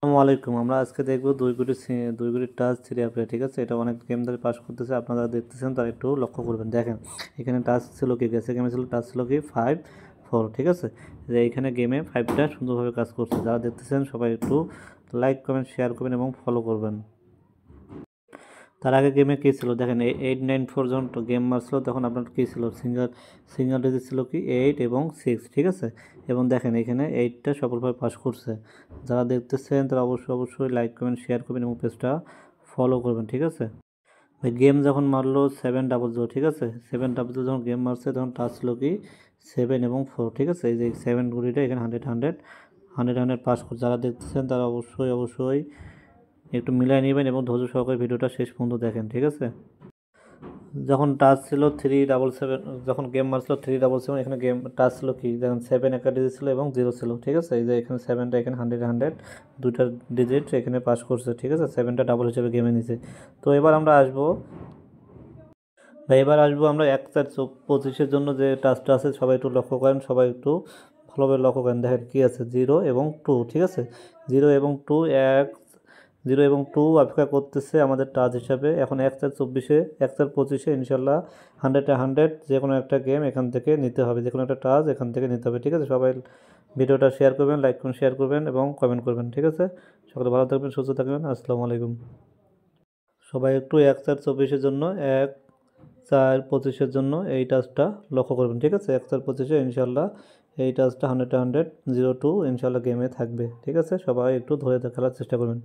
আসসালামু আলাইকুম। আমরা আজকে দেখব দুই গুটি টাচ থ্রি আপে, ঠিক আছে। এটা অনেক গেম ধরে পাস করতেছে, আপনারা দেখতেছেন তারা একটু লক্ষ্য করবেন। দেখেন এখানে টাচ ছিল কি, গেছে গেমে ছিল টাচ ছিল কি 5 4, ঠিক আছে। যে এইখানে গেমে 5টা সুন্দরভাবে কাজ করছে। যারা দেখতেছেন সবাই একটু লাইক কমেন্ট শেয়ার করবেন এবং ফলো করবেন। তার আগে গেমে কী ছিল দেখেন, 8 9 4 যখন গেম মারছিল তখন আপনার কী ছিল, সিঙ্গেল ডিজিট ছিল কি 8 এবং 6, ঠিক আছে। এবং দেখেন এখানে 8টা সফলভাবে পাস করছে। যারা দেখতেছেন তারা অবশ্যই লাইক কমেন্ট শেয়ার করবেন এবং পেজটা ফলো করবেন, ঠিক আছে। ভাই গেম যখন মারলো 7 0 0, ঠিক আছে। 7 0 0 যখন গেম মারছে তখন টাচ ছিল কি 7 এবং 4, ঠিক আছে। এই যে 7 গুলিটা এখানে 100 পাস করছে। যারা দেখতেছেন তারা অবশ্যই একটু মিলাই নেবেন এবং ধৈর্য সহকারে ভিডিওটা শেষ পর্যন্ত দেখেন, ঠিক আছে। যখন টাচ ছিল 3 7 7, যখন গেম মারছিল 3 7 7, এখানে গেম টাচ ছিল কি দেখেন 7 একটা ডিজিট ছিল এবং 0 ছিল, ঠিক আছে। এই যে এখানে 7টা, এখানে 100 দুইটা ডিজিট এখানে পাস করছে, ঠিক আছে। 7টা ডাবল হিসেবে গেমে নিছে। তো এবার আমরা আসবো আমরা 1 4 25 জন্য যে টাচটা আছে সবাই একটু লক্ষ্য করেন, সবাই একটু ভালোভাবে লক্ষ্য করেন। দেখেন কী আছে 0 এবং 2, ঠিক আছে। 0 এবং 2 0 এবং 2 অপেক্ষা করতেছে আমাদের টাচ হিসাবে। এখন 1 4 24-এ 1 4 25-এ ইনশাল্লাহ 100 যে কোনো একটা গেম এখান থেকে নিতে হবে, যে কোনো একটা টাচ এখান থেকে নিতে হবে, ঠিক আছে। সবাই ভিডিওটা শেয়ার করবেন, লাইক করুন, শেয়ার করবেন এবং কমেন্ট করবেন, ঠিক আছে। সকলে ভালো থাকবেন, সুস্থ থাকবেন। আসসালামু আলাইকুম। সবাই একটু 1 4 24-এর জন্য 1 4 25-এর জন্য এই টাচটা লক্ষ্য করবেন, ঠিক আছে। 1 4 25-এ ইনশাল্লাহ এই টাচটা 100 0 2 ইনশাল্লাহ গেমে থাকবে, ঠিক আছে। সবাই একটু ধরে খেলার চেষ্টা করবেন।